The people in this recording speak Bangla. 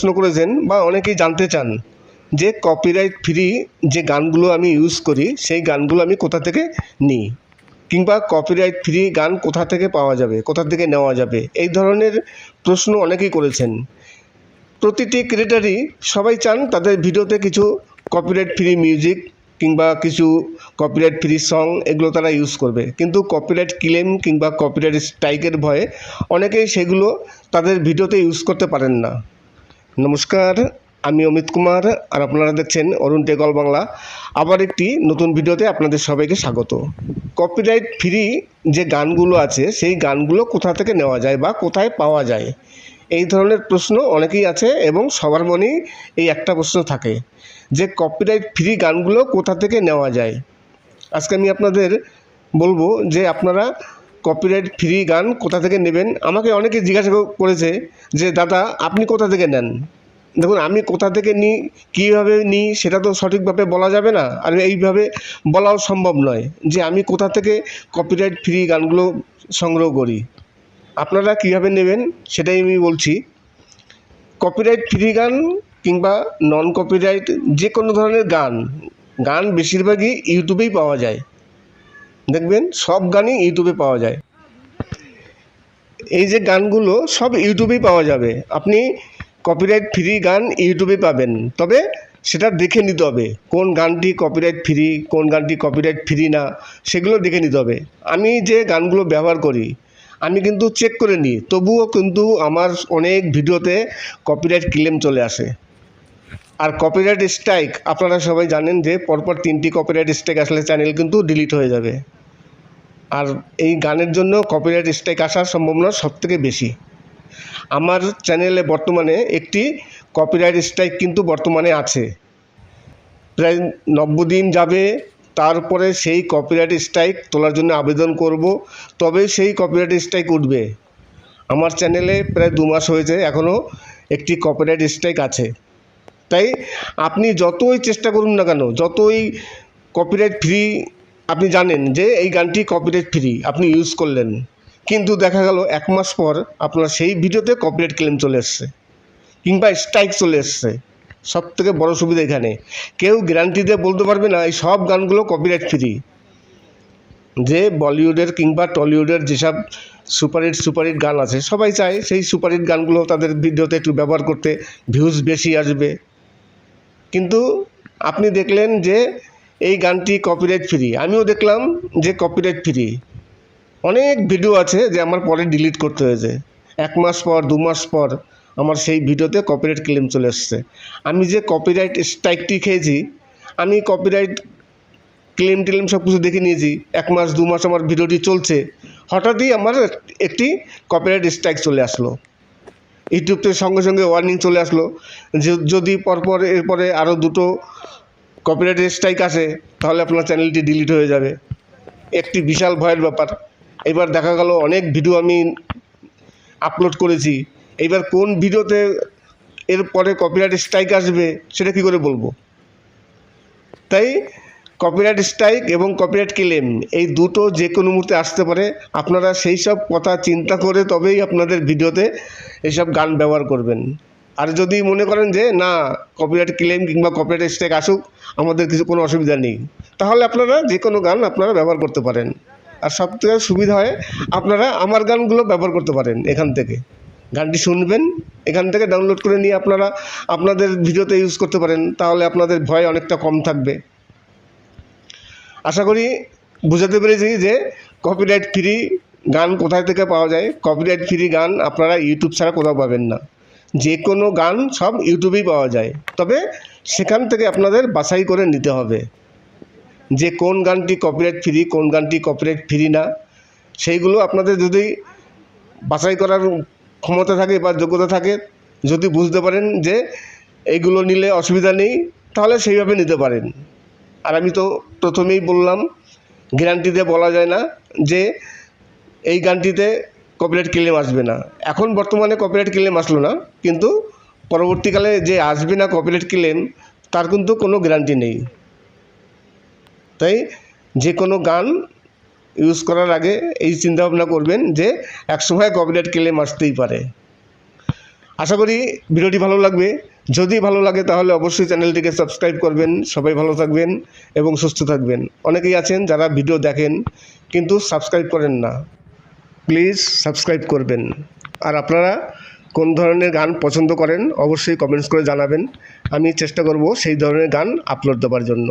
প্রশ্ন করেছেন বা অনেকেই জানতে চান যে কপিরাইট ফ্রি যে গানগুলো আমি ইউজ করি সেই গানগুলো আমি কোথা থেকে নিই, কিংবা কপিরাইট ফ্রি গান কোথা থেকে পাওয়া যাবে, কোথা থেকে নেওয়া যাবে, এই ধরনের প্রশ্ন অনেকেই করেছেন। প্রতিটি ক্রিয়েটারই সবাই চান তাদের ভিডিওতে কিছু কপিরাইট ফ্রি মিউজিক কিংবা কিছু কপিরাইট ফ্রি সং এগুলো তারা ইউজ করবে, কিন্তু কপিরাইট ক্লেম কিংবা কপিরাইট স্ট্রাইকের ভয়ে অনেকেই সেগুলো তাদের ভিডিওতে ইউজ করতে পারেন না। নমস্কার, আমি অমিত কুমার আর আপনারা দেখছেন অরুণ টেক অল বাংলা। আবার একটি নতুন ভিডিওতে আপনাদের সবাইকে স্বাগত। কপিরাইট ফ্রি যে গানগুলো আছে সেই গানগুলো কোথা থেকে নেওয়া যায় বা কোথায় পাওয়া যায়, এই ধরনের প্রশ্ন অনেকেই আছে এবং সবার মনেই এই একটা প্রশ্ন থাকে যে কপিরাইট ফ্রি গানগুলো কোথা থেকে নেওয়া যায়। আজকে আমি আপনাদের বলবো যে আপনারা কপিরাইট ফ্রি গান কোথা থেকে নেবেন। আমাকে অনেকে জিজ্ঞাসা করেছে যে দাদা আপনি কোথা থেকে নেন। দেখুন, আমি কোথা থেকে নিই, কীভাবে নিই সেটা তো সঠিকভাবে বলা যাবে না, আর এইভাবে বলাও সম্ভব নয় যে আমি কোথা থেকে কপিরাইট ফ্রি গানগুলো সংগ্রহ করি। আপনারা কীভাবে নেবেন সেটাই আমি বলছি। কপিরাইট ফ্রি গান কিংবা নন কপিরাইট যে কোনো ধরনের গান বেশিরভাগই ইউটিউবেই পাওয়া যায়। দেখবেন সব গানই ইউটিউবে পাওয়া যায়। এই যে গানগুলো সব ইউটিউবেই পাওয়া যাবে। আপনি কপিরাইট ফ্রি গান ইউটিউবে পাবেন, তবে সেটা দেখে নিতে হবে কোন গানটি কপিরাইট ফ্রি, কোন গানটি কপিরাইট ফ্রি না, সেগুলো দেখে নিতে হবে। আমি যে গানগুলো ব্যবহার করি আমি কিন্তু চেক করে নিই, তবুও কিন্তু আমার অনেক ভিডিওতে কপিরাইট ক্লেম চলে আসে। আর কপিরাইট স্ট্রাইক আপনারা সবাই জানেন যে পরপর 3টি কপিরাইট স্ট্রাইক আসলে চ্যানেল কিন্তু ডিলিট হয়ে যাবে। আর এই গানের জন্য কপিরাইট স্ট্রাইক আসার সম্ভাবনা সবথেকে বেশি। আমার চ্যানেলে বর্তমানে একটি কপিরাইট স্ট্রাইক কিন্তু বর্তমানে আছে, প্রায় 90 দিন যাবে, তারপরে সেই কপিরাইট স্ট্রাইক তোলার জন্য আবেদন করব, তবে সেই কপিরাইট স্ট্রাইক উঠবে। আমার চ্যানেলে প্রায় 2 মাস হয়েছে, এখনও একটি কপিরাইট স্ট্রাইক আছে। তাই আপনি যতই চেষ্টা করুন না কেন, যতই কপিরাইট ফ্রি আপনি জানেন যে এই গানটি কপিরাইট ফ্রি আপনি ইউজ করলেন, কিন্তু দেখা গেল 1 মাস পর আপনার সেই ভিডিওতে কপিরাইট ক্লেম চলে এসছে কিংবা স্ট্রাইক চলে এসছে। সবথেকে বড় সুবিধা এখানে, কেউ গ্যারান্টি দিয়ে বলতে পারবে না এই সব গানগুলো কপিরাইট ফ্রি। যে বলিউডের কিংবা টলিউডের যেসব সুপারহিট গান আছে, সবাই চায় সেই সুপারহিট গানগুলো তাদের ভিডিওতে একটু ব্যবহার করতে, ভিউজ বেশি আসবে। কিন্তু আপনি দেখলেন যে এই গানটি কপিরাইট ফ্রি, আমিও দেখলাম যে কপিরাইট ফ্রি। অনেক ভিডিও আছে যে আমার পরে ডিলিট করতে হয়েছে, 1 মাস পর 2 মাস পর আমার সেই ভিডিওতে কপিরাইট ক্লেম চলে এসছে। আমি যে কপিরাইট স্ট্রাইকটি খেয়েছি, আমি কপিরাইট ক্লেম সব কিছু দেখে নিয়েছি। 1 মাস 2 মাস আমার ভিডিওটি চলছে, হঠাৎই আমার একটি কপিরাইট স্ট্রাইক চলে আসলো। ইউটিউব থেকে সঙ্গে সঙ্গে ওয়ার্নিং চলে আসলো যে যদি পরপর এরপরে আরও 2টো কপিরাইট স্ট্রাইক আসে তাহলে আপনার চ্যানেলটি ডিলিট হয়ে যাবে। একটি বিশাল ভয়ের ব্যাপার। এবার দেখা গেল অনেক ভিডিও আমি আপলোড করেছি, এইবার কোন ভিডিওতে এরপরে কপিরাইট স্ট্রাইক আসবে সেটা কী করে বলবো। তাই কপিরাইট স্ট্রাইক এবং কপিরাইট ক্লেম এই দুটো যে কোনো মুহূর্তে আসতে পারে। আপনারা সেই সব কথা চিন্তা করে তবেই আপনাদের ভিডিওতে এইসব গান ব্যবহার করবেন। আর যদি মনে করেন যে না, কপিরাইট ক্লেম কিংবা কপিরাইট স্ট্রাইক আসুক, আমাদের কোনো অসুবিধা নেই, তাহলে আপনারা যে কোনো গান আপনারা ব্যবহার করতে পারেন। আর সবথেকে সুবিধা হয় আপনারা আমার গানগুলো ব্যবহার করতে পারেন। এখান থেকে গানটি শুনবেন, এখান থেকে ডাউনলোড করে নিয়ে আপনারা আপনাদের ভিডিওতে ইউজ করতে পারেন, তাহলে আপনাদের ভয় অনেকটা কম থাকবে। আশা করি বুঝাতে পেরেছি যে কপিরাইট ফ্রি গান কোথায় থেকে পাওয়া যায়। কপিরাইট ফ্রি গান আপনারা ইউটিউব ছাড়া কোথাও পাবেন না। যে কোনো গান সব ইউটিউবেই পাওয়া যায়, তবে সেখান থেকে আপনাদের বাছাই করে নিতে হবে যে কোন গানটি কপিরাইট ফ্রি, কোন গানটি কপিরাইট ফ্রি না। সেইগুলো আপনাদের যদি বাছাই করার ক্ষমতা থাকে বা যোগ্যতা থাকে, যদি বুঝতে পারেন যে এইগুলো নিলে অসুবিধা নেই, তাহলে সেইভাবে নিতে পারেন। আর আমি তো প্রথমেই বললাম, গ্যারান্টি দিয়ে বলা যায় না যে এই গানটিতে কপিরাইট ক্লেম আসবে না। এখন বর্তমানে কপিরাইট ক্লেম আসলো না, কিন্তু পরবর্তীকালে যে আসবে না কপিরাইট ক্লেম তার কিন্তু কোনো গ্যারান্টি নেই। তাই যে কোনো গান ইউজ করার আগে এই চিন্তাভাবনা করবেন যে একসময় কপিরাইট ক্লেম আসতেই পারে। আশা করি ভিডিওটি ভালো লাগবে। যদি ভালো লাগে তাহলে অবশ্যই চ্যানেলটিকে সাবস্ক্রাইব করবেন। সবাই ভালো থাকবেন এবং সুস্থ থাকবেন। অনেকেই আছেন যারা ভিডিও দেখেন কিন্তু সাবস্ক্রাইব করেন না, প্লিজ সাবস্ক্রাইব করবেন। আর আপনারা কোন ধরনের গান পছন্দ করেন অবশ্যই কমেন্টস করে জানাবেন। আমি চেষ্টা করব সেই ধরনের গান আপলোড দেওয়ার জন্য।